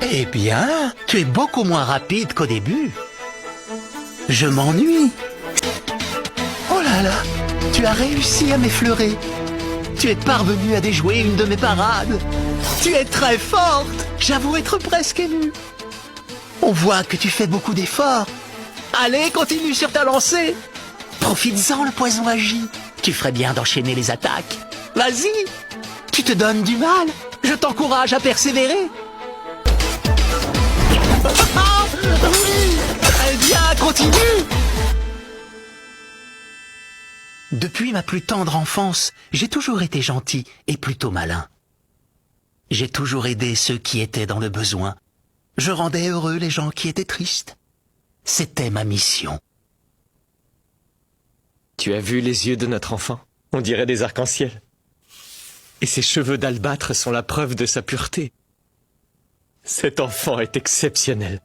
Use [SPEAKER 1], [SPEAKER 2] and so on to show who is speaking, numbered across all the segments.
[SPEAKER 1] Eh bien, tu es beaucoup moins rapide qu'au début. Je m'ennuie. Oh là là, tu as réussi à m'effleurer. Tu es parvenue à déjouer une de mes parades. Tu es très forte. J'avoue être presque ému. On voit que tu fais beaucoup d'efforts. Allez, continue sur ta lancée. Profites-en, le poison agit. Tu ferais bien d'enchaîner les attaques. Vas-y, tu te donnes du mal. Je t'encourage à persévérer. Oui, très bien, continue. Depuis ma plus tendre enfance, j'ai toujours été gentil et plutôt malin. J'ai toujours aidé ceux qui étaient dans le besoin. Je rendais heureux les gens qui étaient tristes. C'était ma mission.
[SPEAKER 2] Tu as vu les yeux de notre enfant? On dirait des arcs-en-ciel. Et ses cheveux d'albâtre sont la preuve de sa pureté. Cet enfant est exceptionnel.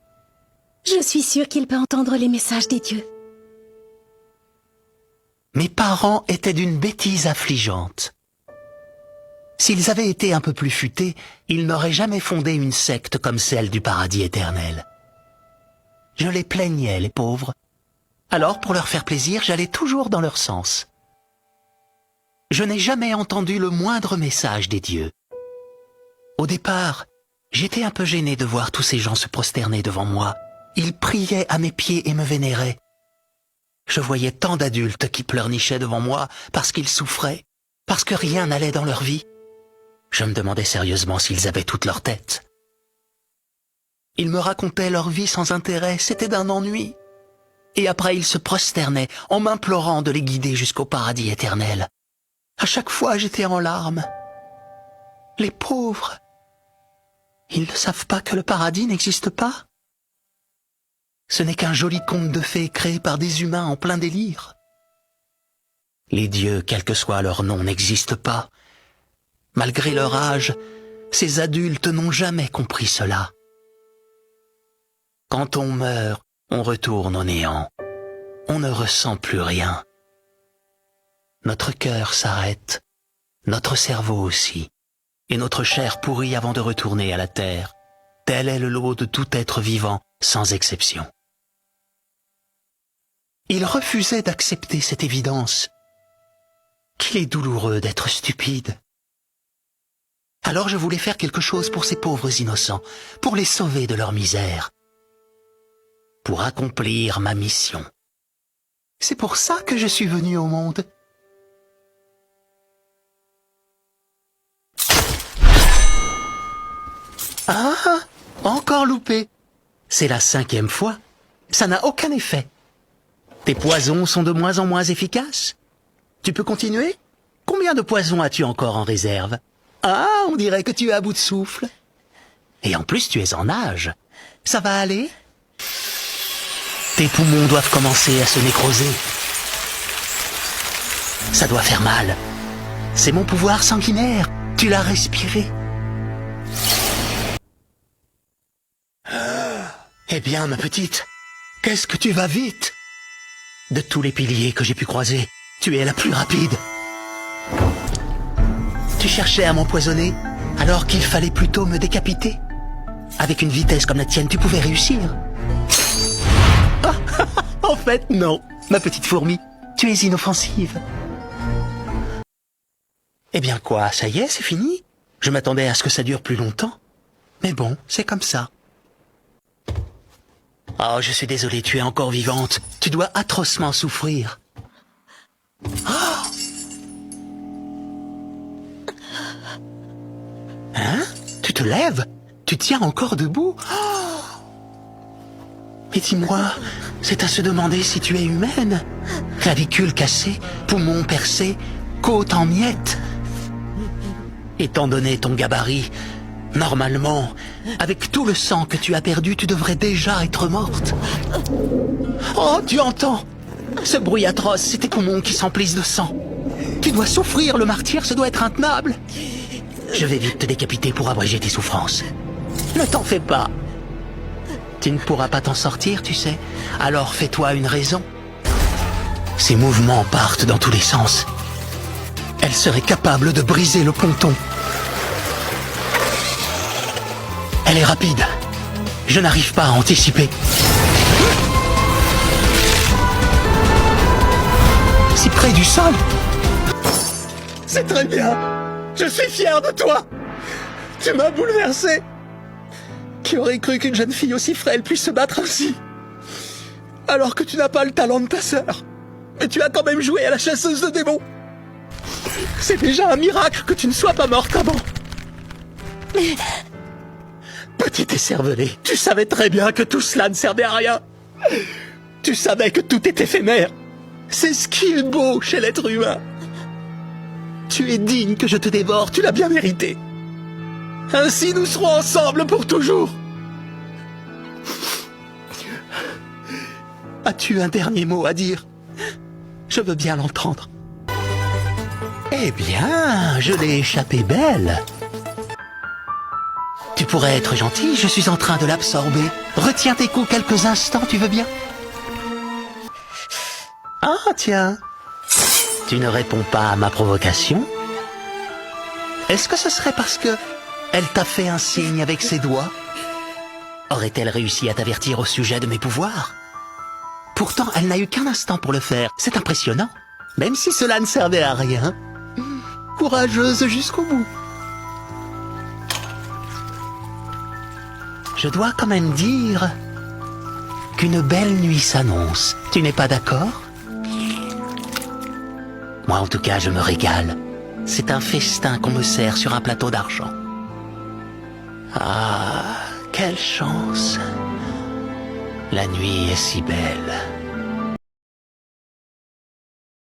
[SPEAKER 3] Je suis sûre qu'il peut entendre les messages des dieux.
[SPEAKER 1] Mes parents étaient d'une bêtise affligeante. S'ils avaient été un peu plus futés, ils n'auraient jamais fondé une secte comme celle du paradis éternel. Je les plaignais, les pauvres. Alors, pour leur faire plaisir, j'allais toujours dans leur sens. Je n'ai jamais entendu le moindre message des dieux. Au départ, j'étais un peu gêné de voir tous ces gens se prosterner devant moi. Ils priaient à mes pieds et me vénéraient. Je voyais tant d'adultes qui pleurnichaient devant moi parce qu'ils souffraient, parce que rien n'allait dans leur vie. Je me demandais sérieusement s'ils avaient toute leur tête. Ils me racontaient leur vie sans intérêt, c'était d'un ennui. Et après ils se prosternaient en m'implorant de les guider jusqu'au paradis éternel. À chaque fois j'étais en larmes. Les pauvres, ils ne savent pas que le paradis n'existe pas. Ce n'est qu'un joli conte de fées créé par des humains en plein délire. Les dieux, quel que soit leur nom, n'existent pas. Malgré leur âge, ces adultes n'ont jamais compris cela. Quand on meurt, on retourne au néant. On ne ressent plus rien. Notre cœur s'arrête, notre cerveau aussi, et notre chair pourrit avant de retourner à la terre. Tel est le lot de tout être vivant, sans exception. Il refusait d'accepter cette évidence. Qu'il est douloureux d'être stupide. Alors je voulais faire quelque chose pour ces pauvres innocents, pour les sauver de leur misère, pour accomplir ma mission. C'est pour ça que je suis venu au monde. Ah, encore loupé. C'est la 5e fois. Ça n'a aucun effet. Tes poisons sont de moins en moins efficaces. Tu peux continuer? Combien de poisons as-tu encore en réserve? Ah, on dirait que tu es à bout de souffle. Et en plus, tu es en nage. Ça va aller? Tes poumons doivent commencer à se nécroser. Ça doit faire mal. C'est mon pouvoir sanguinaire. Tu l'as respiré. Eh bien, ma petite, qu'est-ce que tu vas vite? De tous les piliers que j'ai pu croiser, tu es la plus rapide. Tu cherchais à m'empoisonner, alors qu'il fallait plutôt me décapiter. Avec une vitesse comme la tienne, tu pouvais réussir. Ah, en fait, non, ma petite fourmi, tu es inoffensive. Eh bien quoi, ça y est, c'est fini? Je m'attendais à ce que ça dure plus longtemps. Mais bon, c'est comme ça. Oh, je suis désolé, tu es encore vivante. Tu dois atrocement souffrir. Oh! Hein? Tu te lèves? Tu tiens encore debout? Oh! Mais dis-moi, c'est à se demander si tu es humaine. Clavicule cassée, poumon percé, côte en miettes. Étant donné ton gabarit, normalement, avec tout le sang que tu as perdu, tu devrais déjà être morte. Oh, tu entends? Ce bruit atroce, c'est tes poumons qui s'emplissent de sang. Tu dois souffrir, le martyre, ce doit être intenable. Je vais vite te décapiter pour abréger tes souffrances. Ne t'en fais pas. Tu ne pourras pas t'en sortir, tu sais. Alors fais-toi une raison. Ces mouvements partent dans tous les sens. Elle serait capable de briser le ponton. Elle est rapide. Je n'arrive pas à anticiper. Si près du sol. C'est très bien. Je suis fier de toi. Tu m'as bouleversé. Qui aurait cru qu'une jeune fille aussi frêle puisse se battre ainsi? Alors que tu n'as pas le talent de ta sœur. Mais tu as quand même joué à la chasseuse de démons. C'est déjà un miracle que tu ne sois pas morte avant. Petite écervelée, tu savais très bien que tout cela ne servait à rien. Tu savais que tout est éphémère. C'est ce qui est beau chez l'être humain. Tu es digne que je te dévore, tu l'as bien mérité. Ainsi nous serons ensemble pour toujours. As-tu un dernier mot à dire? Je veux bien l'entendre. Eh bien, je l'ai échappé belle. Tu pourrais être gentil, je suis en train de l'absorber. Retiens tes coups quelques instants, tu veux bien? Ah, tiens. Tu ne réponds pas à ma provocation? Est-ce que ce serait parce que elle t'a fait un signe avec ses doigts? Aurait-elle réussi à t'avertir au sujet de mes pouvoirs? Pourtant, elle n'a eu qu'un instant pour le faire. C'est impressionnant. Même si cela ne servait à rien. Courageuse jusqu'au bout. Je dois quand même dire qu'une belle nuit s'annonce. Tu n'es pas d'accord? Moi, en tout cas, je me régale. C'est un festin qu'on me sert sur un plateau d'argent. Ah, quelle chance! La nuit est si belle.